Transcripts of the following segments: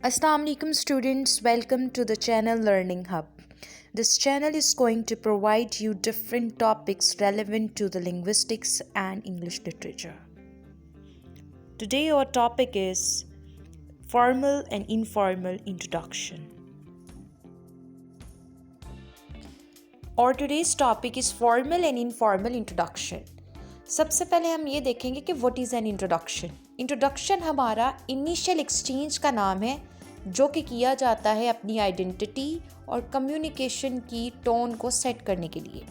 Assalamu alaikum students, welcome to the channel Learning Hub. This channel is going to provide you different topics relevant to the linguistics and English literature. Today our topic is formal and informal introduction. Or today's topic is formal and informal introduction. सबसे पहले हम ये देखेंगे कि what is an introduction. Introduction हमारा initial exchange का नाम है जो कि किया जाता है अपनी आइडेंटिटी और कम्युनिकेशन की टोन को सेट करने के लिए.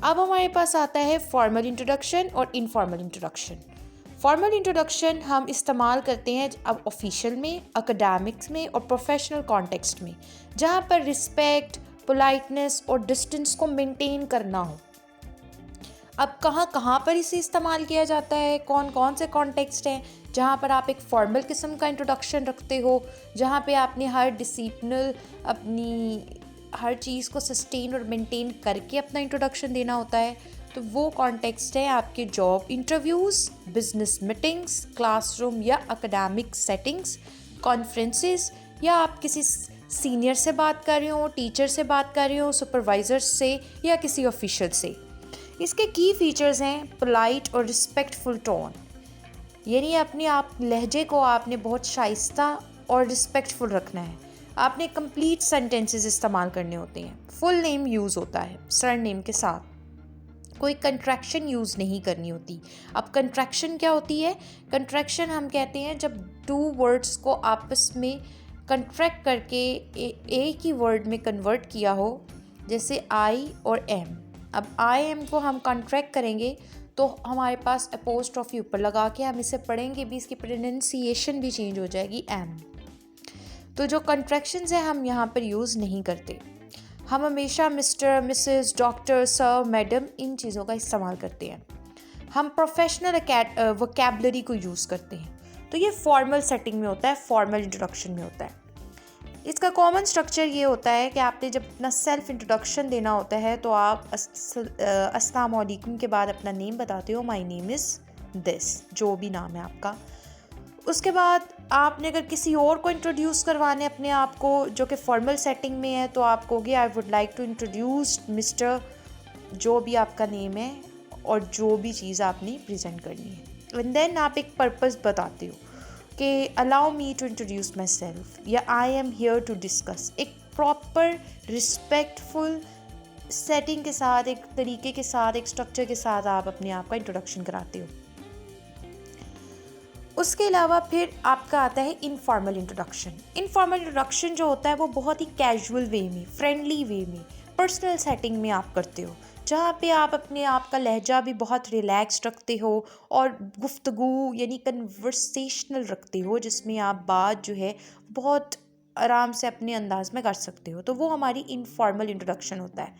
अब हमारे पास आता है फॉर्मल इंट्रोडक्शन और इनफॉर्मल इंट्रोडक्शन. फॉर्मल इंट्रोडक्शन हम इस्तेमाल करते हैं अब ऑफिशियल में, एकेडमिक्स में और प्रोफेशनल कॉन्टेक्स्ट में, जहाँ पर रिस्पेक्ट, पोलाइटनेस और डिस्टेंस को मेंटेन करना हो. अब कहाँ पर इसे इस्तेमाल किया जाता है, कौन कौन से कॉन्टेक्स्ट हैं जहाँ पर आप एक फॉर्मल किस्म का इंट्रोडक्शन रखते हो, जहाँ पे आपने हर डिसिप्लिनल अपनी हर चीज़ को सस्टेन और मेंटेन करके अपना इंट्रोडक्शन देना होता है. तो वो कॉन्टेक्स्ट है आपके job interviews, business meetings, classroom या एकेडमिक सेटिंग्स, कॉन्फ्रेंसेस, या आप किसी सीनियर से बात कर रहे हो, टीचर से बात कर रहे हो, सुपरवाइज़र से या किसी ऑफिशियल से. इसके की फीचर्स हैं पोलाइट और रिस्पेक्टफुल टोन, यानी अपने आप लहजे को आपने बहुत शाइस्ता और रिस्पेक्टफुल रखना है. आपने कंप्लीट सेंटेंसेस इस्तेमाल करने होते हैं. फुल नेम यूज़ होता है सरनेम के साथ. कोई कंट्रैक्शन यूज़ नहीं करनी होती. अब कंट्रैक्शन क्या होती है? कंट्रैक्शन हम कहते हैं जब टू वर्ड्स को आपस में कंट्रैक्ट करके एक ही वर्ड में कन्वर्ट किया हो, जैसे आई और एम. अब आई एम को हम कंट्रैक्ट करेंगे तो हमारे पास अपोस्ट्रोफी ऊपर लगा के हम इसे पढ़ेंगे भी, इसकी प्रोनाउंसिएशन भी चेंज हो जाएगी एम. तो जो कंट्रैक्शंस हैं हम यहाँ पर यूज़ नहीं करते. हम हमेशा mister, missus, doctor, sir, madam इन चीज़ों का इस्तेमाल करते हैं. हम प्रोफेशनल वोकैबुलरी को यूज़ करते हैं. तो ये फॉर्मल सेटिंग में होता है, फॉर्मल इंट्रोडक्शन में होता है. इसका कॉमन स्ट्रक्चर ये होता है कि आपने जब अपना सेल्फ इंट्रोडक्शन देना होता है तो आप अस्सलाम वालेकुम के बाद अपना नेम बताते हो, माय नेम इज़ दिस, जो भी नाम है आपका. उसके बाद आपने अगर किसी और को इंट्रोड्यूस करवाने अपने आप को, जो कि फॉर्मल सेटिंग में है, तो आप कहोगे I would like to introduce mister, जो भी आपका नेम है और जो भी चीज़ आपने प्रेजेंट करनी है. एंड देन आप एक पर्पस बताते हो कि allow me to introduce myself या I am here to discuss. एक प्रॉपर रिस्पेक्टफुल सेटिंग के साथ, एक तरीके के साथ, एक स्ट्रक्चर के साथ आप अपने आप का इंट्रोडक्शन कराते हो. उसके अलावा फिर आपका आता है इनफॉर्मल इंट्रोडक्शन. इनफॉर्मल इंट्रोडक्शन जो होता है वो बहुत ही कैजुअल वे में, फ्रेंडली वे में, पर्सनल सेटिंग में आप करते हो, जहाँ पे आप अपने आप का लहजा भी बहुत रिलैक्स रखते हो और गुफ्तगू यानी कन्वर्सेशनल रखते हो, जिसमें आप बात जो है बहुत आराम से अपने अंदाज में कर सकते हो. तो वो हमारी इनफॉर्मल इंट्रोडक्शन होता है.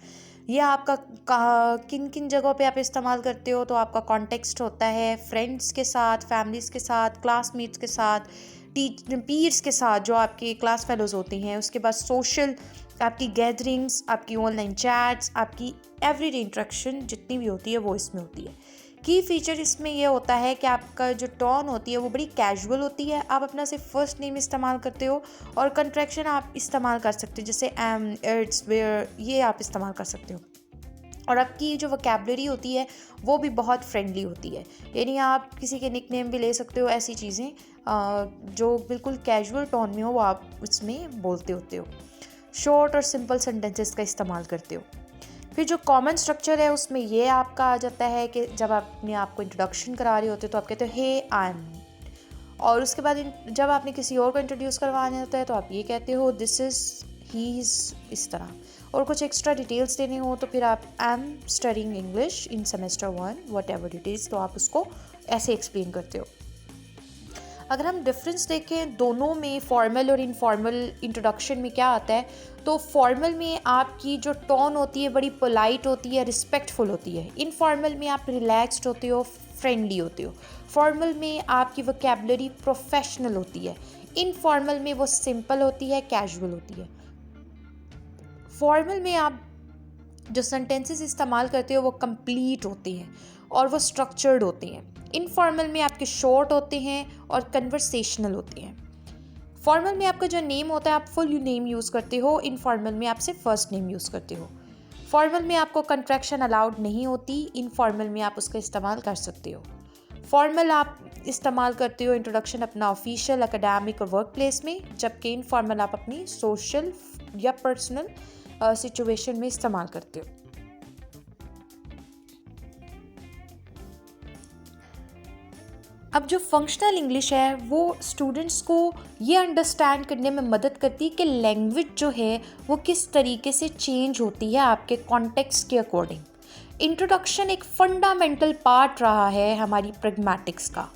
यह आपका किन किन जगहों पे आप इस्तेमाल करते हो, तो आपका कॉन्टेक्स्ट होता है फ्रेंड्स के साथ, फैमिलीज़ के साथ, क्लासमेट्स के साथ, पीयर्स के साथ जो आपके क्लास फेलोज़ होते हैं. उसके बाद सोशल, आपकी गैदरिंग्स, आपकी ऑनलाइन चैट्स, आपकी एवरीडे इंटरेक्शन जितनी भी होती है वो इसमें होती है. की फीचर इसमें यह होता है कि आपका जो टोन होती है वो बड़ी कैजुअल होती है. आप अपना सिर्फ फर्स्ट नेम इस्तेमाल करते हो और कंट्रैक्शन आप इस्तेमाल कर सकते हो, जैसे एम, इट्स, वेयर, ये आप इस्तेमाल कर सकते हो. और आपकी जो वोकैबुलरी होती है वो भी बहुत फ्रेंडली होती है, यानी आप किसी के निकनेम भी ले सकते हो. ऐसी चीज़ें जो बिल्कुल कैजुअल टोन में हो वो आप उसमें बोलते होते हो. शॉर्ट और सिंपल सेंटेंसेस का इस्तेमाल करते हो. फिर जो कॉमन स्ट्रक्चर है उसमें ये आपका आ जाता है कि जब आप अपने आप को इंट्रोडक्शन करा रहे होते हो तो आप कहते हो हे आई एम, और उसके बाद जब आपने किसी और को इंट्रोड्यूस करवाना होता है तो आप ये कहते हो दिस इज़, ही इज़, इस तरह. और कुछ एक्स्ट्रा डिटेल्स देने हो तो फिर आप I am studying English in semester 1 what ever it is, तो आप उसको ऐसे एक्सप्लेन करते हो. अगर हम डिफरेंस देखें दोनों में, फॉर्मल और इनफॉर्मल इंट्रोडक्शन में क्या आता है, तो फॉर्मल में आपकी जो टोन होती है बड़ी पोलाइट होती है, रिस्पेक्टफुल होती है. इनफॉर्मल में आप रिलैक्स्ड होते हो, फ्रेंडली होते हो. फॉर्मल में आपकी वोकैबुलरी प्रोफेशनल होती है. इनफॉर्मल में वो सिंपल होती है, कैजुअल होती है. फॉर्मल में आप जो सेंटेंसेस इस्तेमाल करते हो वो कंप्लीट होते हैं और वो स्ट्रक्चर्ड होते हैं. इनफॉर्मल में आपके शॉर्ट होते हैं और कन्वर्सेशनल होते हैं. फॉर्मल में आपका जो नेम होता है आप फुल नेम यूज़ करते हो, इनफॉर्मल में आप सिर्फ फर्स्ट नेम यूज़ करते हो। फॉर्मल में आपको कंट्रैक्शन अलाउड नहीं होती, इनफॉर्मल में आप उसका इस्तेमाल कर सकते हो। फॉर्मल आप इस्तेमाल करते हो इंट्रोडक्शन अपना ऑफिशियल, एकेडमिक और वर्क प्लेस में, जबकि इनफॉर्मल आप अपनी सोशल या पर्सनल सिचुएशन में इस्तेमाल करते हो। अब जो फंक्शनल इंग्लिश है वो स्टूडेंट्स को ये अंडरस्टैंड करने में मदद करती है कि लैंग्वेज जो है वो किस तरीके से चेंज होती है आपके कॉन्टेक्स्ट के अकॉर्डिंग। इंट्रोडक्शन एक फंडामेंटल पार्ट रहा है हमारी प्रैग्मैटिक्स का।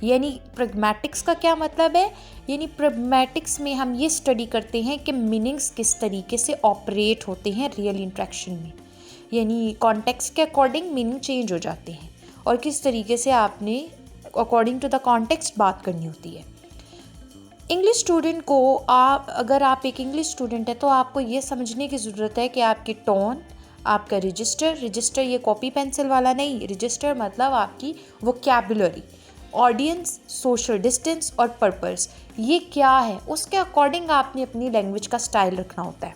यानी प्रैग्मैटिक्स का क्या मतलब है? यानी प्रैग्मैटिक्स में हम ये स्टडी करते हैं कि मीनिंग्स किस तरीके से ऑपरेट होते हैं रियल इंट्रैक्शन में। यानी कॉन्टेक्स्ट के अकॉर्डिंग मीनिंग चेंज हो जाते हैं और किस तरीके से आपने अकॉर्डिंग टू द कॉन्टेक्स्ट बात करनी होती है। इंग्लिश स्टूडेंट को अगर आप एक इंग्लिश स्टूडेंट है तो आपको ये समझने की ज़रूरत है कि आपकी टोन, आपका रजिस्टर ये कॉपी पेंसिल वाला नहीं, रजिस्टर मतलब आपकी वोकैबुलरी, ऑडियंस, सोशल डिस्टेंस और पर्पस, ये क्या है उसके अकॉर्डिंग आपने अपनी लैंग्वेज का स्टाइल रखना होता है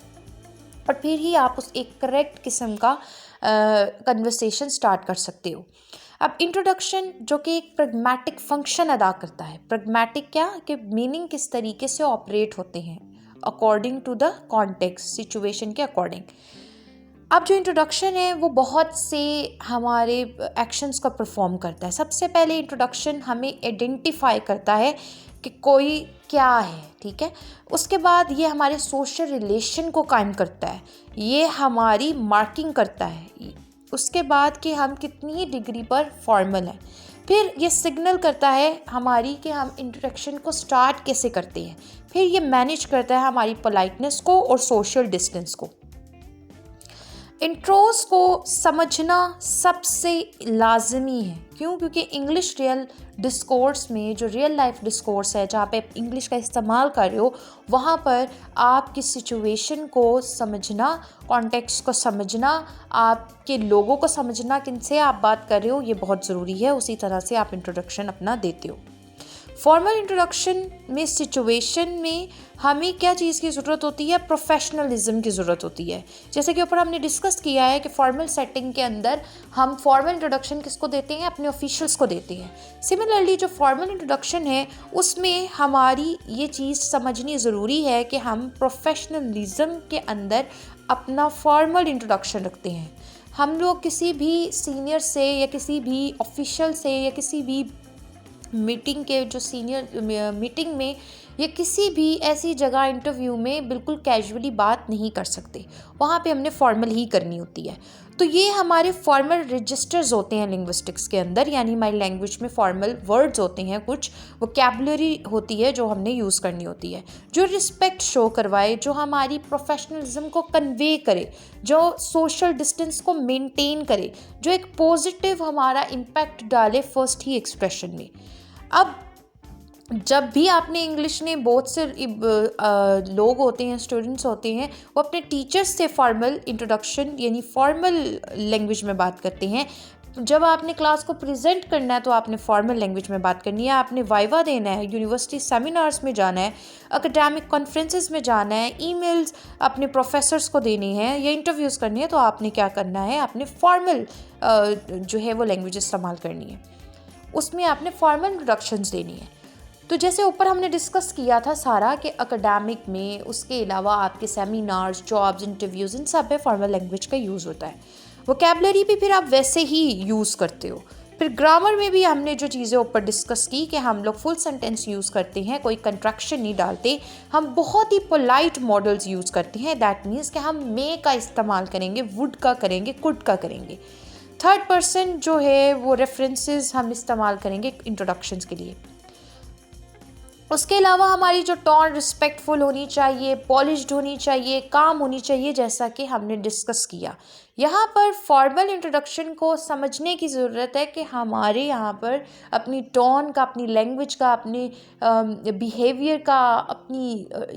और फिर ही आप उस एक करेक्ट किस्म का कन्वर्सेशन स्टार्ट कर सकते हो। अब इंट्रोडक्शन जो कि एक प्रैग्मैटिक फंक्शन अदा करता है। प्रैग्मैटिक क्या कि मीनिंग किस तरीके से ऑपरेट होते हैं according to the context, situation के अकॉर्डिंग। अब जो इंट्रोडक्शन है वो बहुत से हमारे एक्शंस को परफॉर्म करता है। सबसे पहले इंट्रोडक्शन हमें आइडेंटिफाई करता है कि कोई क्या है, ठीक है। उसके बाद ये हमारे सोशल रिलेशन को कायम करता है, ये हमारी मार्किंग करता है। उसके बाद कि हम कितनी डिग्री पर फॉर्मल हैं। फिर ये सिग्नल करता है हमारी कि हम इंट्रोडक्शन को स्टार्ट कैसे करते हैं। फिर ये मैनेज करता है हमारी पोलाइटनेस को और सोशल डिस्टेंस को। इंट्रोस को समझना सबसे लाजमी है। क्यों? क्योंकि इंग्लिश रियल डिस्कोर्स में, जो रियल लाइफ डिस्कोर्स है जहाँ पे आप इंग्लिश का इस्तेमाल कर रहे हो, वहाँ पर आपकी सिचुएशन को समझना, कॉन्टेक्स्ट को समझना, आपके लोगों को समझना, किनसे आप बात कर रहे हो, ये बहुत ज़रूरी है। उसी तरह से आप इंट्रोडक्शन अपना देते हो। फॉर्मल इंट्रोडक्शन में सिचुएशन में हमें क्या चीज़ की ज़रूरत होती है? प्रोफेशनलिज्म की ज़रूरत होती है। जैसे कि ऊपर हमने डिस्कस किया है कि फॉर्मल सेटिंग के अंदर हम फॉर्मल इंट्रोडक्शन किसको देते हैं? अपने ऑफिशियल्स को देते हैं। सिमिलरली जो फॉर्मल इंट्रोडक्शन है उसमें हमारी ये चीज़ समझनी ज़रूरी है कि हम प्रोफेशनलिज्म के अंदर अपना फॉर्मल इंट्रोडक्शन रखते हैं। हम लोग किसी भी सीनियर से या किसी भी ऑफिशियल से या किसी भी मीटिंग के जो सीनियर मीटिंग में या किसी भी ऐसी जगह इंटरव्यू में बिल्कुल कैजुअली बात नहीं कर सकते। वहाँ पे हमने फॉर्मल ही करनी होती है। तो ये हमारे फॉर्मल रजिस्टर्स होते हैं लिंग्विस्टिक्स के अंदर, यानी हमारी लैंग्वेज में फॉर्मल वर्ड्स होते हैं, कुछ वोकैबुलरी होती है जो हमने यूज़ करनी होती है, जो रिस्पेक्ट शो करवाए, जो हमारी प्रोफेशनलिज्म को कन्वे करे, जो सोशल डिस्टेंस को मेंटेन करे, जो एक पॉजिटिव हमारा इम्पैक्ट डाले फर्स्ट ही एक्सप्रेशन में। अब जब भी आपने इंग्लिश ने बहुत से लोग होते हैं, स्टूडेंट्स होते हैं, वो अपने टीचर्स से फॉर्मल इंट्रोडक्शन यानी फॉर्मल लैंग्वेज में बात करते हैं। जब आपने क्लास को प्रेजेंट करना है तो आपने फॉर्मल लैंग्वेज में बात करनी है। आपने वाइवा देना है, यूनिवर्सिटी सेमिनार्स में जाना है, एकेडमिक कॉन्फ्रेंसेस में जाना है, ईमेल्स अपने प्रोफेसर्स को देने हैं या इंटरव्यूज़ करनी है, तो आपने क्या करना है? आपने फॉर्मल जो है वो लैंग्वेज इस्तेमाल करनी है, उसमें आपने फॉर्मल इंट्रोडक्शंस देनी है। तो जैसे ऊपर हमने डिस्कस किया था सारा कि एकेडमिक में, उसके अलावा आपके सेमिनार्स, जॉब्स, इंटरव्यूज़, इन सब में फॉर्मल लैंग्वेज का यूज़ होता है। वोकैबुलरी भी फिर आप वैसे ही यूज़ करते हो। फिर ग्रामर में भी हमने जो चीज़ें ऊपर डिस्कस की कि हम लोग फुल सेंटेंस यूज़ करते हैं, कोई कंट्रैक्शन नहीं डालते, हम बहुत ही पोलाइट मॉडल्स यूज़ करते हैं। दैट मीन्स कि हम मे का इस्तेमाल करेंगे, वुड का करेंगे, कुड का करेंगे। थर्ड पर्सन जो है वो रेफरेंसेस हम इस्तेमाल करेंगे इंट्रोडक्शंस के लिए। उसके अलावा हमारी जो टोन रिस्पेक्टफुल होनी चाहिए, पॉलिश्ड होनी चाहिए, काम होनी चाहिए, जैसा कि हमने डिस्कस किया। यहाँ पर फॉर्मल इंट्रोडक्शन को समझने की ज़रूरत है कि हमारे यहाँ पर अपनी टोन का, अपनी लैंग्वेज का, अपनी बिहेवियर का, अपनी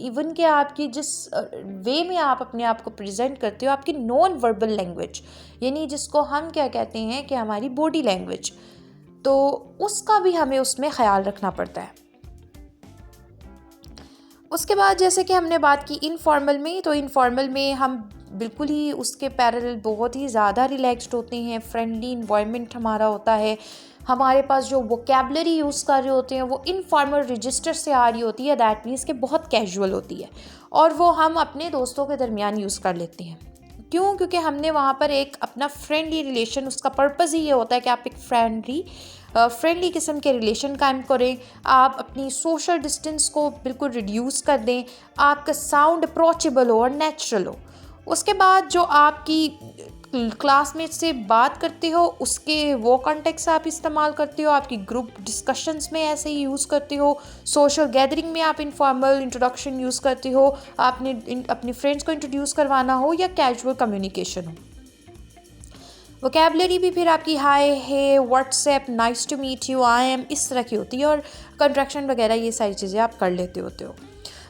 इवन के आपकी जिस वे में आप अपने आप को प्रेजेंट करते हो, आपकी नॉन वर्बल लैंग्वेज, यानी जिसको हम क्या कहते हैं कि हमारी बॉडी लैंग्वेज, तो उसका भी हमें उसमें ख्याल रखना पड़ता है। उसके बाद जैसे कि हमने बात की इनफॉर्मल में, तो इनफॉर्मल में हम बिल्कुल ही उसके पैरेलल बहुत ही ज़्यादा रिलैक्स्ड होते हैं, फ्रेंडली इन्वायरमेंट हमारा होता है, हमारे पास जो वोकेबलरी यूज़ कर रहे होते हैं वो इनफॉर्मल रजिस्टर से आ रही होती है, दैट मीन्स कि बहुत कैजुअल होती है और वो हम अपने दोस्तों के दरमियान यूज़ कर लेते हैं। क्यों? क्योंकि हमने वहाँ पर एक अपना फ्रेंडली रिलेशन, उसका पर्पज़ ही ये होता है कि आप एक फ्रेंडली किस्म के रिलेशन कायम करें, आप अपनी सोशल डिस्टेंस को बिल्कुल रिड्यूस कर दें, आपका साउंड अप्रोचेबल हो और नेचुरल हो। उसके बाद जो आपकी क्लासमेट से बात करते हो उसके वो कॉन्टेक्स्ट आप इस्तेमाल करते हो, आपकी ग्रुप डिस्कशंस में ऐसे ही यूज़ करते हो, सोशल गैदरिंग में आप इनफॉर्मल इंट्रोडक्शन यूज़ करते हो, आपने अपने फ्रेंड्स को इंट्रोड्यूस करवाना हो या कैजुअल कम्युनिकेशन हो। वोकेबलरी भी फिर आपकी hi, hey, what's up, nice to meet you, I am, इस तरह की होती है और कंट्रैक्शन वगैरह ये सारी चीज़ें आप कर लेते होते हो।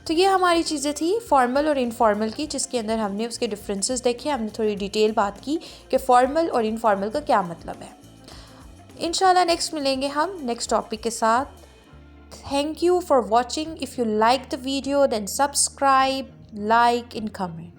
तो ये हमारी चीज़ें थी फॉर्मल और इनफॉर्मल की, जिसके अंदर हमने उसके डिफरेंसेस देखे, हमने थोड़ी डिटेल बात की कि फॉर्मल और इनफॉर्मल का क्या मतलब है। इंशाल्लाह नेक्स्ट मिलेंगे हम नेक्स्ट टॉपिक के साथ। Thank you for watching. If you like the video then subscribe, like and comment.